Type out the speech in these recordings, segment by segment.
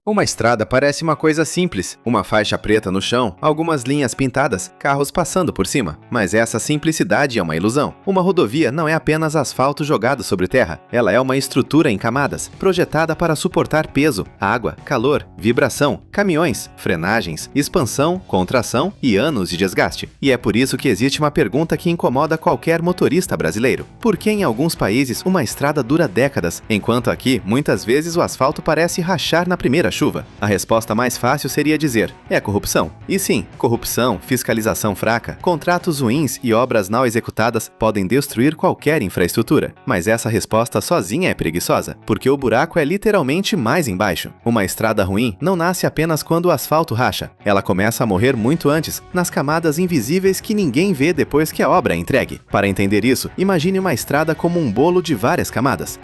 Uma estrada parece uma coisa simples, uma faixa preta no chão, algumas linhas pintadas, carros passando por cima. Mas essa simplicidade é uma ilusão. Uma rodovia não é apenas asfalto jogado sobre terra, ela é uma estrutura em camadas, projetada para suportar peso, água, calor, vibração, caminhões, frenagens, expansão, contração e anos de desgaste. E é por isso que existe uma pergunta que incomoda qualquer motorista brasileiro. Por que em alguns países uma estrada dura décadas, enquanto aqui, muitas vezes o asfalto parece rachar na primeira chuva? A resposta mais fácil seria dizer, é corrupção. E sim, corrupção, fiscalização fraca, contratos ruins e obras mal executadas podem destruir qualquer infraestrutura. Mas essa resposta sozinha é preguiçosa, porque o buraco é literalmente mais embaixo. Uma estrada ruim não nasce apenas quando o asfalto racha. Ela começa a morrer muito antes, nas camadas invisíveis que ninguém vê depois que a obra é entregue. Para entender isso, imagine uma estrada como um bolo de várias camadas.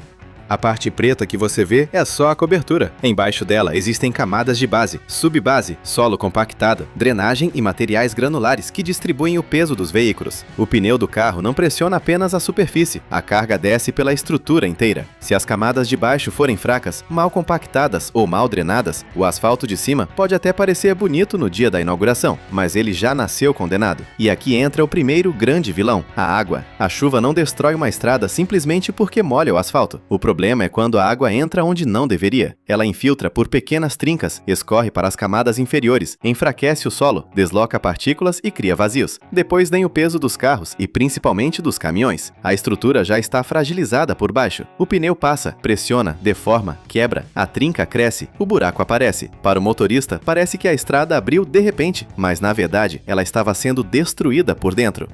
A parte preta que você vê é só a cobertura. Embaixo dela existem camadas de base, subbase, solo compactado, drenagem e materiais granulares que distribuem o peso dos veículos. O pneu do carro não pressiona apenas a superfície, a carga desce pela estrutura inteira. Se as camadas de baixo forem fracas, mal compactadas ou mal drenadas, o asfalto de cima pode até parecer bonito no dia da inauguração, mas ele já nasceu condenado. E aqui entra o primeiro grande vilão, a água. A chuva não destrói uma estrada simplesmente porque molha o asfalto. O problema é quando a água entra onde não deveria. Ela infiltra por pequenas trincas, escorre para as camadas inferiores, enfraquece o solo, desloca partículas e cria vazios. Depois vem o peso dos carros e principalmente dos caminhões. A estrutura já está fragilizada por baixo. O pneu passa, pressiona, deforma, quebra, a trinca cresce, o buraco aparece. Para o motorista, parece que a estrada abriu de repente, mas na verdade ela estava sendo destruída por dentro.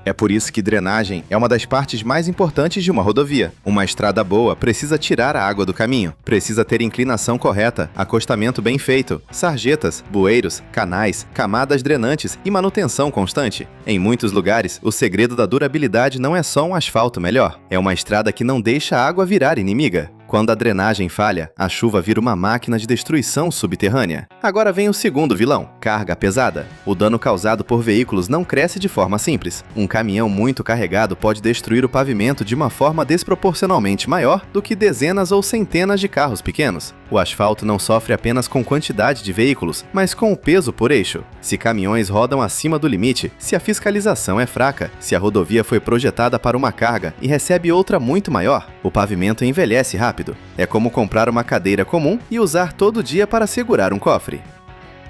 É por isso que drenagem é uma das partes mais importantes de uma rodovia. Uma estrada boa precisa tirar a água do caminho, precisa ter inclinação correta, acostamento bem feito, sarjetas, bueiros, canais, camadas drenantes e manutenção constante. Em muitos lugares, o segredo da durabilidade não é só um asfalto melhor, é uma estrada que não deixa a água virar inimiga. Quando a drenagem falha, a chuva vira uma máquina de destruição subterrânea. Agora vem o segundo vilão, carga pesada. O dano causado por veículos não cresce de forma simples. Um caminhão muito carregado pode destruir o pavimento de uma forma desproporcionalmente maior do que dezenas ou centenas de carros pequenos. O asfalto não sofre apenas com quantidade de veículos, mas com o peso por eixo. Se caminhões rodam acima do limite, se a fiscalização é fraca, se a rodovia foi projetada para uma carga e recebe outra muito maior, o pavimento envelhece rápido. É como comprar uma cadeira comum e usar todo dia para segurar um cofre.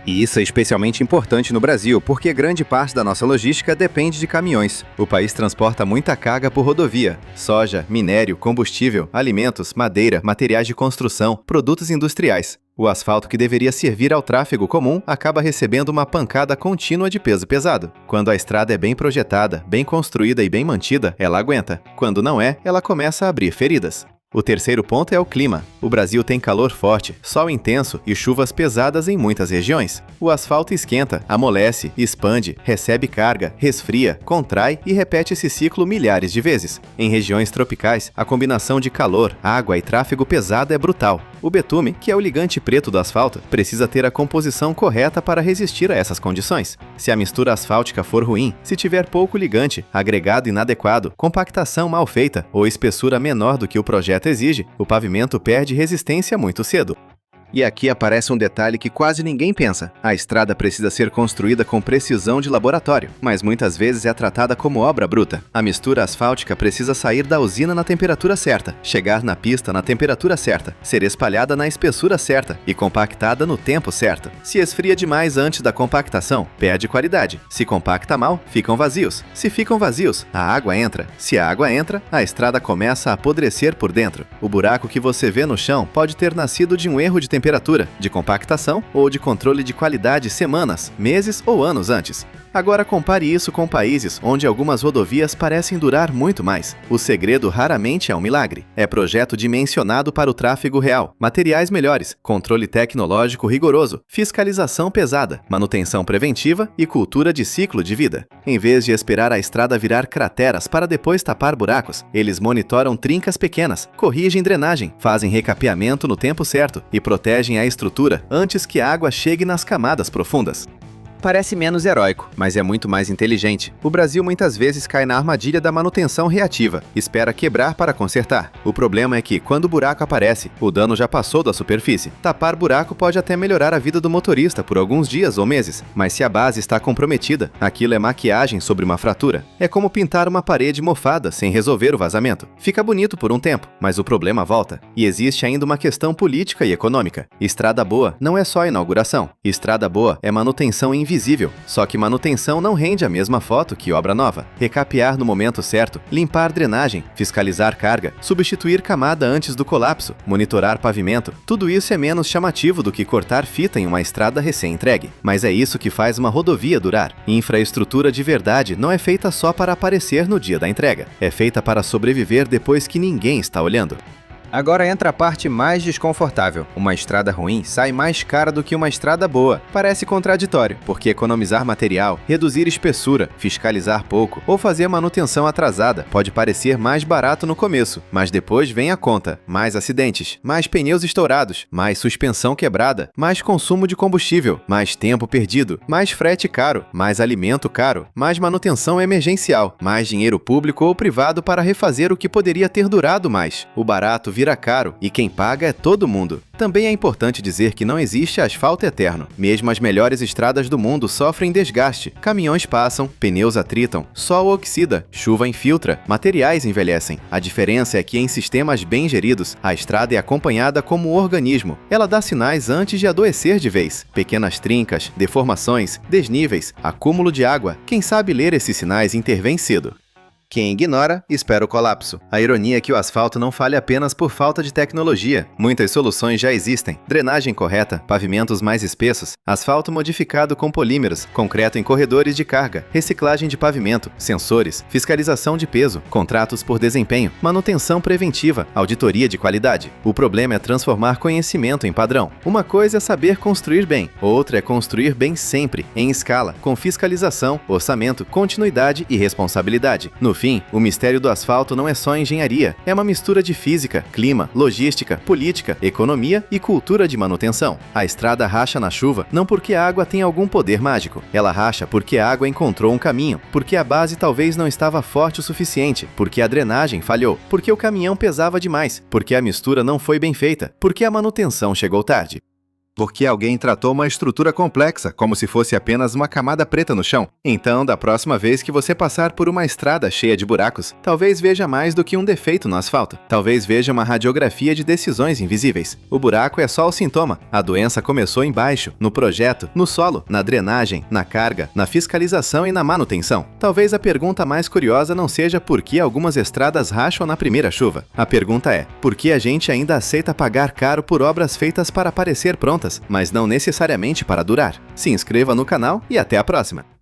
E isso é especialmente importante no Brasil, porque grande parte da nossa logística depende de caminhões. O país transporta muita carga por rodovia: soja, minério, combustível, alimentos, madeira, materiais de construção, produtos industriais. O asfalto que deveria servir ao tráfego comum acaba recebendo uma pancada contínua de peso pesado. Quando a estrada é bem projetada, bem construída e bem mantida, ela aguenta. Quando não é, ela começa a abrir feridas. O terceiro ponto é o clima. O Brasil tem calor forte, sol intenso e chuvas pesadas em muitas regiões. O asfalto esquenta, amolece, expande, recebe carga, resfria, contrai e repete esse ciclo milhares de vezes. Em regiões tropicais, a combinação de calor, água e tráfego pesado é brutal. O betume, que é o ligante preto do asfalto, precisa ter a composição correta para resistir a essas condições. Se a mistura asfáltica for ruim, se tiver pouco ligante, agregado inadequado, compactação mal feita ou espessura menor do que o projeto exige, o pavimento perde resistência muito cedo. E aqui aparece um detalhe que quase ninguém pensa. A estrada precisa ser construída com precisão de laboratório, mas muitas vezes é tratada como obra bruta. A mistura asfáltica precisa sair da usina na temperatura certa, chegar na pista na temperatura certa, ser espalhada na espessura certa e compactada no tempo certo. Se esfria demais antes da compactação, perde qualidade. Se compacta mal, ficam vazios. Se ficam vazios, a água entra. Se a água entra, a estrada começa a apodrecer por dentro. O buraco que você vê no chão pode ter nascido de um erro de temperatura, de compactação ou de controle de qualidade semanas, meses ou anos antes. Agora compare isso com países onde algumas rodovias parecem durar muito mais. O segredo raramente é um milagre. É projeto dimensionado para o tráfego real, materiais melhores, controle tecnológico rigoroso, fiscalização pesada, manutenção preventiva e cultura de ciclo de vida. Em vez de esperar a estrada virar crateras para depois tapar buracos, eles monitoram trincas pequenas, corrigem drenagem, fazem recapeamento no tempo certo e protegem a estrutura antes que a água chegue nas camadas profundas. Parece menos heróico, mas é muito mais inteligente. O Brasil muitas vezes cai na armadilha da manutenção reativa, espera quebrar para consertar. O problema é que, quando o buraco aparece, o dano já passou da superfície. Tapar buraco pode até melhorar a vida do motorista por alguns dias ou meses, mas se a base está comprometida, aquilo é maquiagem sobre uma fratura. É como pintar uma parede mofada sem resolver o vazamento. Fica bonito por um tempo, mas o problema volta. E existe ainda uma questão política e econômica. Estrada boa não é só inauguração. Estrada boa é manutenção invisível, só que manutenção não rende a mesma foto que obra nova. Recapear no momento certo, limpar drenagem, fiscalizar carga, substituir camada antes do colapso, monitorar pavimento, tudo isso é menos chamativo do que cortar fita em uma estrada recém-entregue. Mas é isso que faz uma rodovia durar. Infraestrutura de verdade não é feita só para aparecer no dia da entrega, é feita para sobreviver depois que ninguém está olhando. Agora entra a parte mais desconfortável. Uma estrada ruim sai mais cara do que uma estrada boa. Parece contraditório, porque economizar material, reduzir espessura, fiscalizar pouco ou fazer manutenção atrasada pode parecer mais barato no começo, mas depois vem a conta. Mais acidentes, mais pneus estourados, mais suspensão quebrada, mais consumo de combustível, mais tempo perdido, mais frete caro, mais alimento caro, mais manutenção emergencial, mais dinheiro público ou privado para refazer o que poderia ter durado mais. O barato vira caro e quem paga é todo mundo. Também é importante dizer que não existe asfalto eterno. Mesmo as melhores estradas do mundo sofrem desgaste. Caminhões passam, pneus atritam, sol oxida, chuva infiltra, materiais envelhecem. A diferença é que em sistemas bem geridos, a estrada é acompanhada como um organismo. Ela dá sinais antes de adoecer de vez. Pequenas trincas, deformações, desníveis, acúmulo de água. Quem sabe ler esses sinais intervém cedo. Quem ignora, espera o colapso. A ironia é que o asfalto não falha apenas por falta de tecnologia. Muitas soluções já existem. Drenagem correta, pavimentos mais espessos, asfalto modificado com polímeros, concreto em corredores de carga, reciclagem de pavimento, sensores, fiscalização de peso, contratos por desempenho, manutenção preventiva, auditoria de qualidade. O problema é transformar conhecimento em padrão. Uma coisa é saber construir bem, outra é construir bem sempre, em escala, com fiscalização, orçamento, continuidade e responsabilidade. No fim, o mistério do asfalto não é só engenharia, é uma mistura de física, clima, logística, política, economia e cultura de manutenção. A estrada racha na chuva não porque a água tem algum poder mágico, ela racha porque a água encontrou um caminho, porque a base talvez não estava forte o suficiente, porque a drenagem falhou, porque o caminhão pesava demais, porque a mistura não foi bem feita, porque a manutenção chegou tarde. Porque alguém tratou uma estrutura complexa, como se fosse apenas uma camada preta no chão. Então, da próxima vez que você passar por uma estrada cheia de buracos, talvez veja mais do que um defeito no asfalto. Talvez veja uma radiografia de decisões invisíveis. O buraco é só o sintoma. A doença começou embaixo, no projeto, no solo, na drenagem, na carga, na fiscalização e na manutenção. Talvez a pergunta mais curiosa não seja por que algumas estradas racham na primeira chuva. A pergunta é, por que a gente ainda aceita pagar caro por obras feitas para parecer prontas, mas não necessariamente para durar? Se inscreva no canal e até a próxima!